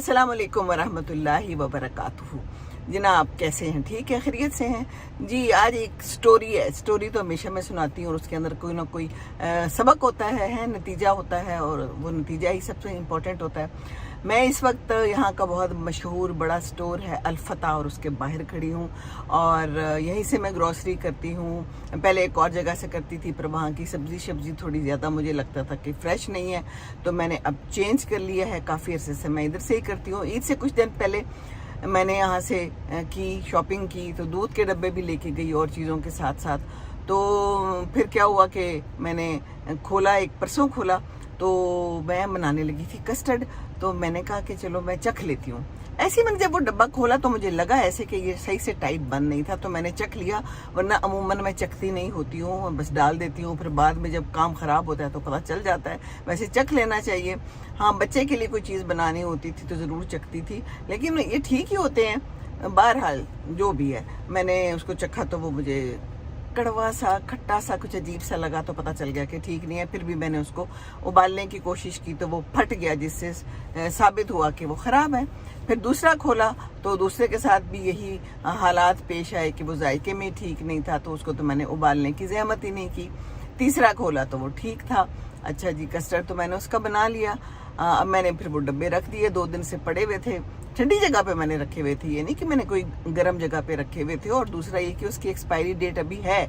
अस्सलाम वालेकुम वरहमतुल्लाहि वबरकातुहू। जनाब कैसे हैं? ठीक है, खैरियत से हैं जी। आज एक स्टोरी है। स्टोरी तो हमेशा मैं सुनाती हूँ और उसके अंदर कोई ना कोई सबक होता है, नतीजा होता है और वो नतीजा ही सबसे इम्पोर्टेंट होता है। मैं इस वक्त यहाँ का बहुत मशहूर बड़ा स्टोर है अल-फतह और उसके बाहर खड़ी हूँ और यहीं से मैं ग्रॉसरी करती हूँ। पहले एक और जगह से करती थी पर वहाँ की सब्ज़ी थोड़ी ज़्यादा मुझे लगता था कि फ़्रेश नहीं है, तो मैंने अब चेंज कर लिया है। काफ़ी अरसे से मैं इधर से ही करती हूँ। ईद से कुछ दिन पहले मैंने यहाँ से की शॉपिंग की तो दूध के डब्बे भी लेके गई और चीज़ों के साथ साथ। तो फिर क्या हुआ कि मैंने खोला, एक परसों खोला तो मैं बनाने लगी थी कस्टर्ड। तो मैंने कहा कि चलो मैं चख लेती हूँ। ऐसे ही मैंने जब वो डब्बा खोला तो मुझे लगा ऐसे कि ये सही से टाइट बंद नहीं था, तो मैंने चख लिया। वरना अमूमन मैं चखती नहीं होती हूँ, बस डाल देती हूँ, फिर बाद में जब काम ख़राब होता है तो पता चल जाता है। वैसे चख लेना चाहिए। हाँ, बच्चे के लिए कोई चीज़ बनानी होती थी तो ज़रूर चखती थी, लेकिन ये ठीक ही होते हैं। बहरहाल जो भी है, मैंने उसको चखा तो वो मुझे कड़वा सा, खट्टा सा, कुछ अजीब सा लगा। तो पता चल गया कि ठीक नहीं है। फिर भी मैंने उसको उबालने की कोशिश की तो वो फट गया, जिससे साबित हुआ कि वो ख़राब है। फिर दूसरा खोला तो दूसरे के साथ भी यही हालात पेश आए कि वो जायके में ठीक नहीं था, तो उसको तो मैंने उबालने की ज़हमत ही नहीं की। तीसरा खोला तो वो ठीक था। अच्छा जी, कस्टर्ड तो मैंने उसका बना लिया। अब मैंने फिर वो डब्बे रख दिए, 2 दिन से पड़े हुए थे। ठंडी जगह पे मैंने रखे हुए थे, ये नहीं कि मैंने कोई गर्म जगह पे रखे हुए थे। और दूसरा ये कि उसकी एक्सपायरी डेट अभी है,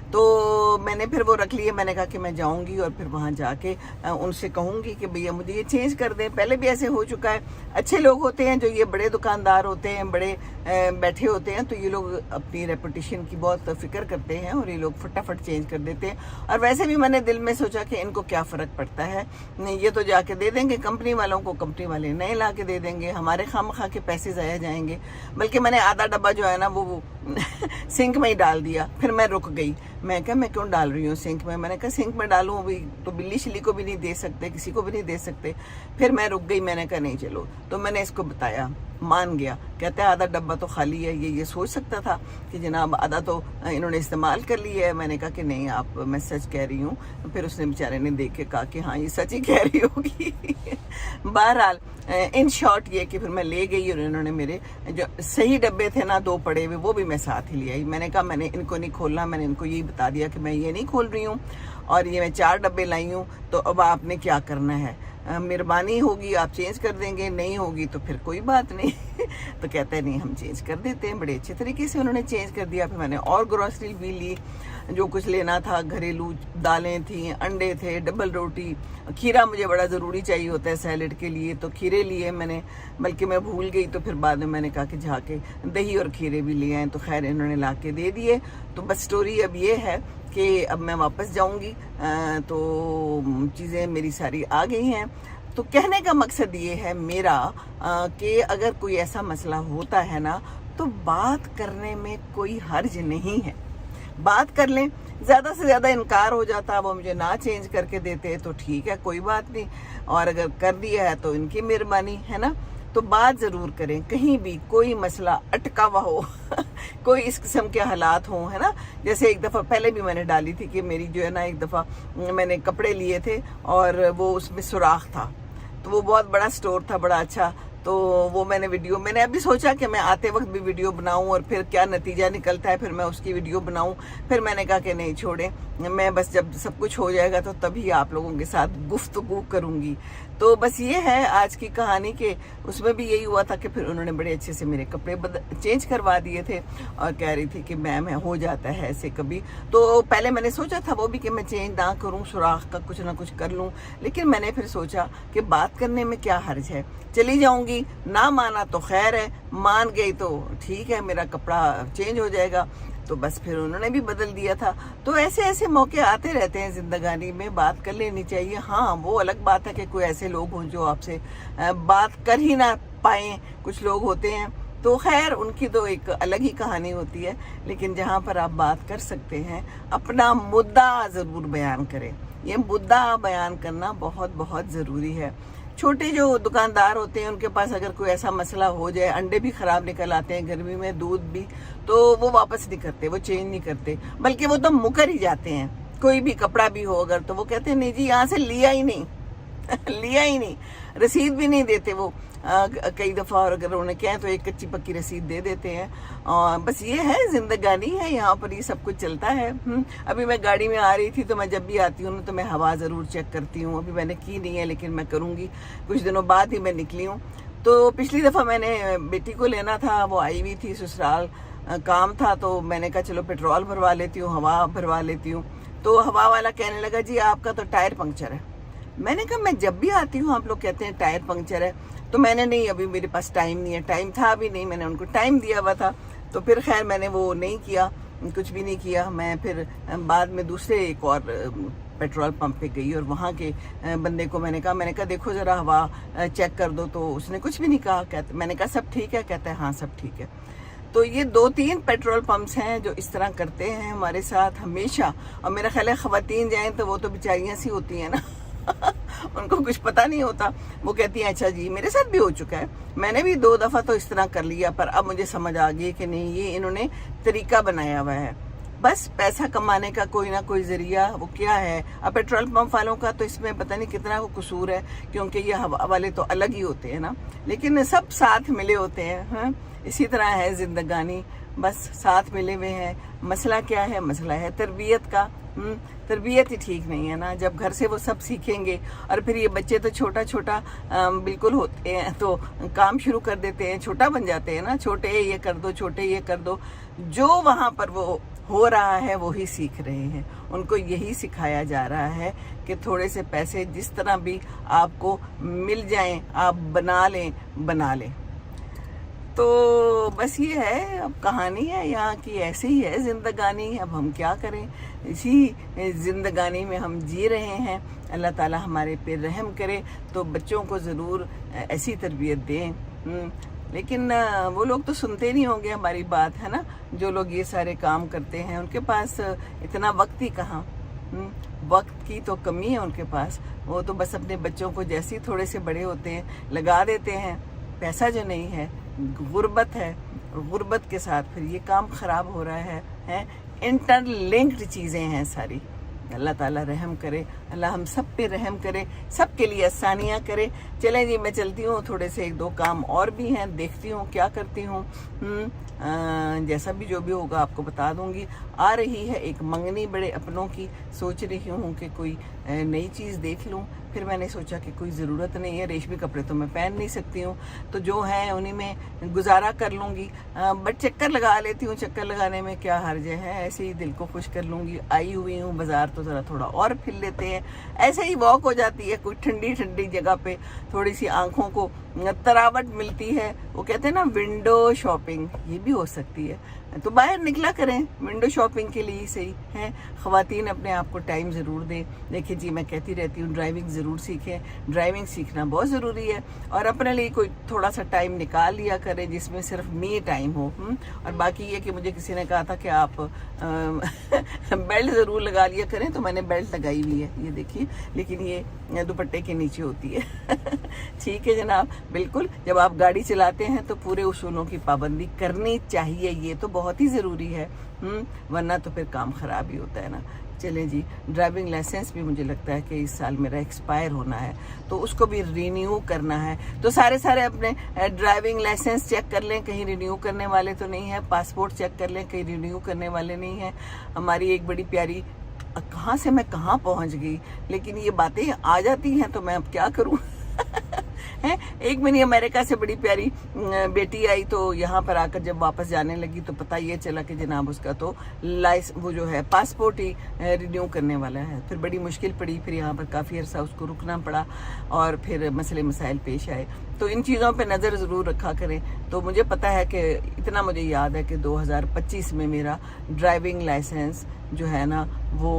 तो मैंने फिर वो रख लिए। मैंने कहा कि मैं जाऊंगी और फिर वहाँ जाके उनसे कहूँगी कि भैया मुझे ये चेंज कर दें। पहले भी ऐसे हो चुका है। अच्छे लोग होते हैं जो ये बड़े दुकानदार होते हैं, बड़े बैठे होते हैं, तो ये लोग अपनी रेपुटेशन की बहुत फिक्र करते हैं और ये लोग फटाफट चेंज कर देते हैं। और वैसे भी मैंने दिल में सोचा कि इनको क्या फ़र्क पड़ता है, ये तो जाके दे देंगे कंपनी वालों को, कंपनी वाले नए ला के दे देंगे, हमारे खामखा के पैसे ज़ाया जाएंगे। बल्कि मैंने आधा डब्बा जो है ना वो सिंक में ही डाल दिया। फिर मैं रुक गई। मैं क्या, मैं क्यों डाल रही हूँ सिंक में? मैंने कहा सिंक में डालूँ अभी तो बिल्ली शिल्ली को भी नहीं दे सकते, किसी को भी नहीं दे सकते। फिर मैं रुक गई। मैंने कहा नहीं चलो, तो मैंने इसको बताया, मान गया। कहता है आधा डब्बा तो खाली है। ये सोच सकता था कि जनाब आधा तो इन्होंने इस्तेमाल कर लिया है। मैंने कहा कि नहीं, आप, मैं सच कह रही हूँ। फिर उसने बेचारे ने देख के कहा कि हाँ ये सच ही कह रही होगी। बहरहाल इन शॉर्ट ये कि फिर मैं ले गई और इन्होंने मेरे जो सही डब्बे थे ना 2 पड़े हुए, वो भी मैं साथ ही ले आई। मैंने कहा मैंने इनको नहीं खोलना, मैंने इनको यही बता दिया कि मैं ये नहीं खोल रही हूँ और ये मैं 4 डब्बे लाई हूँ, तो अब आपने क्या करना है, मेहरबानी होगी आप चेंज कर देंगे, नहीं होगी तो फिर कोई बात नहीं। तो कहते हैं नहीं हम चेंज कर देते हैं। बड़े अच्छे तरीके से उन्होंने चेंज कर दिया। फिर मैंने और ग्रॉसरी भी ली, जो कुछ लेना था, घरेलू दालें थी, अंडे थे, डबल रोटी, खीरा मुझे बड़ा ज़रूरी चाहिए होता है सैलेड के लिए, तो खीरे लिए मैंने, बल्कि मैं भूल गई। तो फिर बाद में मैंने कहा कि जाके दही और खीरे भी ले आए, तो खैर इन्होंने ला के दे दिए। तो बस स्टोरी अब ये है कि अब मैं वापस जाऊंगी तो चीज़ें मेरी सारी आ गई हैं। तो कहने का मकसद ये है मेरा कि अगर कोई ऐसा मसला होता है ना, तो बात करने में कोई हर्ज नहीं है। बात कर लें। ज़्यादा से ज़्यादा इनकार हो जाता, वो मुझे ना चेंज करके देते तो ठीक है, कोई बात नहीं। और अगर कर दिया है तो इनकी मेहरबानी है ना। तो बात ज़रूर करें, कहीं भी कोई मसला अटका हुआ हो कोई इस किस्म के हालात हों, है ना। जैसे एक दफ़ा पहले भी मैंने डाली थी कि मेरी जो है ना, एक दफ़ा मैंने कपड़े लिए थे और वो उसमें सुराख था, तो वो बहुत बड़ा स्टोर था, बड़ा अच्छा। तो वो मैंने अभी सोचा कि मैं आते वक्त भी वीडियो बनाऊं और फिर क्या नतीजा निकलता है, फिर मैं उसकी वीडियो बनाऊं। फिर मैंने कहा कि नहीं छोड़ें, मैं बस जब सब कुछ हो जाएगा तो तभी आप लोगों के साथ गुफ्तगू करूंगी। तो बस ये है आज की कहानी के, उसमें भी यही हुआ था कि फिर उन्होंने बड़े अच्छे से मेरे कपड़े चेंज करवा दिए थे और कह रही थी कि मैम हो जाता है ऐसे कभी। तो पहले मैंने सोचा था वो भी कि मैं चेंज ना करूं, सुराख का कुछ ना कुछ कर लूं, लेकिन मैंने फिर सोचा कि बात करने में क्या हर्ज है, चली जाऊंगी। ना माना तो खैर है, मान गई तो ठीक है, मेरा कपड़ा चेंज हो जाएगा। तो बस फिर उन्होंने भी बदल दिया था। तो ऐसे ऐसे मौके आते रहते हैं ज़िंदगानी में, बात कर लेनी चाहिए। हाँ, वो अलग बात है कि कोई ऐसे लोग हों जो आपसे बात कर ही ना पाएँ। कुछ लोग होते हैं, तो खैर उनकी तो एक अलग ही कहानी होती है। लेकिन जहाँ पर आप बात कर सकते हैं, अपना मुद्दा ज़रूर बयान करें। ये मुद्दा बयान करना बहुत बहुत ज़रूरी है। छोटे जो दुकानदार होते हैं उनके पास अगर कोई ऐसा मसला हो जाए, अंडे भी ख़राब निकल आते हैं गर्मी में, दूध भी, तो वो वापस नहीं करते, वो चेंज नहीं करते, बल्कि वो तो मुकर ही जाते हैं। कोई भी कपड़ा भी हो अगर, तो वो कहते हैं नहीं जी यहाँ से लिया ही नहीं लिया ही नहीं, रसीद भी नहीं देते वो। कई दफ़ा, और अगर उन्हें कहें तो एक कच्ची पक्की रसीद दे देते हैं। और बस ये है, जिंदगानी है, यहाँ पर ये सब कुछ चलता है। अभी मैं गाड़ी में आ रही थी तो मैं जब भी आती हूँ तो मैं हवा ज़रूर चेक करती हूँ। अभी मैंने की नहीं है लेकिन मैं करूँगी, कुछ दिनों बाद ही मैं निकली हूँ। तो पिछली दफ़ा मैंने बेटी को लेना था, वो आई हुई थी ससुराल, काम था, तो मैंने कहा चलो पेट्रोल भरवा लेती हूँ, हवा भरवा लेती हूँ। तो हवा वाला कहने लगा जी आपका तो टायर पंक्चर है। मैंने कहा मैं जब भी आती हूँ आप लोग कहते हैं टायर पंक्चर है, तो मैंने नहीं, अभी मेरे पास टाइम नहीं है, टाइम था अभी नहीं, मैंने उनको टाइम दिया हुआ था। तो फिर खैर मैंने वो नहीं किया, कुछ भी नहीं किया। मैं फिर बाद में दूसरे एक और पेट्रोल पंप पे गई और वहाँ के बंदे को मैंने कहा देखो ज़रा हवा चेक कर दो। तो उसने कुछ भी नहीं कहा। मैंने कहा सब ठीक है? कहता है हाँ सब ठीक है। तो ये 2-3 पेट्रोल पंप्स हैं जो इस तरह करते हैं हमारे साथ हमेशा। और मेरा ख्याल है ख़वातीन जाएं तो वो तो बेचारियाँ सी होती हैं ना उनको कुछ पता नहीं होता। वो कहती हैं अच्छा जी, मेरे साथ भी हो चुका है, मैंने भी 2 दफ़ा तो इस तरह कर लिया, पर अब मुझे समझ आ गई कि नहीं, ये इन्होंने तरीका बनाया हुआ है, बस पैसा कमाने का कोई ना कोई जरिया। वो क्या है, अब पेट्रोल पंप वालों का तो इसमें पता नहीं कितना को कसूर है, क्योंकि ये हवा वाले तो अलग ही होते हैं ना, लेकिन सब साथ मिले होते हैं। हाँ, इसी तरह है जिंदगानी, बस साथ मिले हुए हैं। मसला क्या है? मसला है तरबियत का। तरबियत ही ठीक नहीं है ना। जब घर से वो सब सीखेंगे, और फिर ये बच्चे तो छोटा छोटा बिल्कुल होते हैं, तो काम शुरू कर देते हैं, छोटा बन जाते हैं ना, छोटे ये कर दो, छोटे ये कर दो। जो वहाँ पर वो हो रहा है वो ही सीख रहे हैं, उनको यही सिखाया जा रहा है कि थोड़े से पैसे जिस तरह भी आपको मिल जाएं आप बना लें। तो बस ये है, अब कहानी है यहाँ की, ऐसे ही है जिंदगानी। अब हम क्या करें, इसी जिंदगानी में हम जी रहे हैं। अल्लाह ताला हमारे पे रहम करे तो बच्चों को ज़रूर ऐसी तरबियत दें। लेकिन वो लोग तो सुनते नहीं होंगे हमारी बात, है ना। जो लोग ये सारे काम करते हैं उनके पास इतना वक्त ही कहाँ, वक्त की तो कमी है उनके पास। वो तो बस अपने बच्चों को जैसे ही थोड़े से बड़े होते हैं लगा देते हैं। पैसा जो नहीं है, गुर्बत है, गुर्बत के साथ फिर ये काम ख़राब हो रहा है। इंटरलिंक्ड चीज़ें हैं सारी। अल्लाह ताला रहम करे, अल्लाह हम सब पे रहम करे, सब के लिए आसानियाँ करे। चलें जी, मैं चलती हूँ, थोड़े से 1-2 काम और भी हैं, देखती हूँ क्या करती हूँ। जैसा भी जो भी होगा आपको बता दूंगी। आ रही है एक मंगनी बड़े अपनों की, सोच रही हूँ कि कोई नई चीज़ देख लूँ। फिर मैंने सोचा कि कोई ज़रूरत नहीं है, रेशमी कपड़े तो मैं पहन नहीं सकती हूँ, तो जो है उन्हीं में गुजारा कर लूँगी। बट चक्कर लगा लेती हूँ, चक्कर लगाने में क्या हर्ज है, ऐसे ही दिल को खुश कर लूँगी। आई हुई हूँ बाज़ार तो ज़रा थोड़ा और फिर लेते हैं, ऐसे ही वॉक हो जाती है कोई ठंडी ठंडी जगह पे, थोड़ी सी आँखों को तरावट मिलती है। वो कहते हैं ना विंडो शॉपिंग, ये भी हो सकती है। तो बाहर निकला करें विंडो शॉपिंग के लिए, सही है। ख़वातीन अपने आप को टाइम ज़रूर दें। देखिए जी, मैं कहती रहती हूँ ड्राइविंग ज़रूर सीखें, ड्राइविंग सीखना बहुत ज़रूरी है। और अपने लिए कोई थोड़ा सा टाइम निकाल लिया करें जिसमें सिर्फ मी टाइम हो। और बाकी ये कि मुझे किसी ने कहा था कि आप बेल्ट ज़रूर लगा लिया करें, तो मैंने बेल्ट लगाई हुई है, ये देखिए, लेकिन ये दुपट्टे के नीचे होती है। ठीक है जनाब, बिल्कुल। जब आप गाड़ी चलाते हैं तो पूरे उसूलों की पाबंदी करनी चाहिए, ये तो बहुत ही ज़रूरी है। वरना तो फिर काम ख़राब ही होता है ना। चलें जी, ड्राइविंग लाइसेंस भी मुझे लगता है कि इस साल मेरा एक्सपायर होना है, तो उसको भी रिन्यू करना है। तो सारे अपने ड्राइविंग लाइसेंस चेक कर लें, कहीं रिन्यू करने वाले तो नहीं है। पासपोर्ट चेक कर लें, कहीं रिन्यू करने वाले नहीं है। हमारी एक बड़ी प्यारी, कहाँ से मैं कहाँ पहुँच गई, लेकिन ये बातें आ जाती हैं तो मैं अब क्या करूँ। है, एक महीने अमेरिका से बड़ी प्यारी बेटी आई, तो यहाँ पर आकर जब वापस जाने लगी तो पता ये चला कि जनाब उसका तो वो जो है पासपोर्ट ही रिन्यू करने वाला है। फिर बड़ी मुश्किल पड़ी, फिर यहाँ पर काफ़ी अरसा उसको रुकना पड़ा और फिर मसले मसाइल पेश आए। तो इन चीज़ों पे नज़र ज़रूर रखा करें। तो मुझे पता है कि इतना मुझे याद है कि 2025 में मेरा ड्राइविंग लाइसेंस जो है ना वो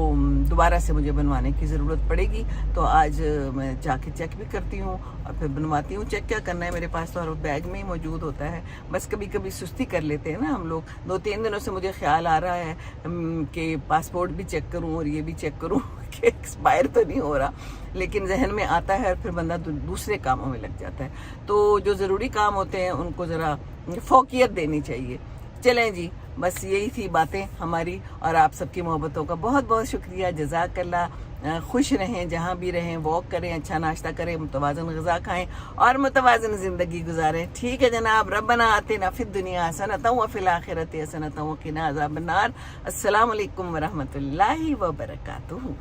दोबारा से मुझे बनवाने की ज़रूरत पड़ेगी। तो आज मैं जाके चेक भी करती हूँ और फिर बनवाती हूँ। चेक क्या करना है, मेरे पास तो हर बैग में ही मौजूद होता है। बस कभी कभी सुस्ती कर लेते हैं ना हम लोग। 2-3 दिनों से मुझे ख्याल आ रहा है कि पासपोर्ट भी चेक करूँ और ये भी चेक करूँ कि एक्सपायर तो नहीं हो रहा, लेकिन जहन में आता है और फिर बंदा दूसरे कामों में लग जाता है। तो जो ज़रूरी काम होते हैं उनको ज़रा फोकियत देनी चाहिए। चलें जी, बस यही थी बातें हमारी और आप सबकी मोहब्बतों का बहुत बहुत शुक्रिया। जज़ाकल्लाह। खुश रहें, जहाँ भी रहें, वॉक करें, अच्छा नाश्ता करें, मुतवाज़न ग़िज़ा खाएं और मुतवाज़न ज़िंदगी गुजारें। ठीक है जनाब। रब्बना आतिना फ़िद दुनिया हसनतन व फ़िल आखिरति हसनतन व क़िना अज़ाबन्नार। अस्सलामु अलैकुम व रहमतुल्लाहि व बरकातुहू।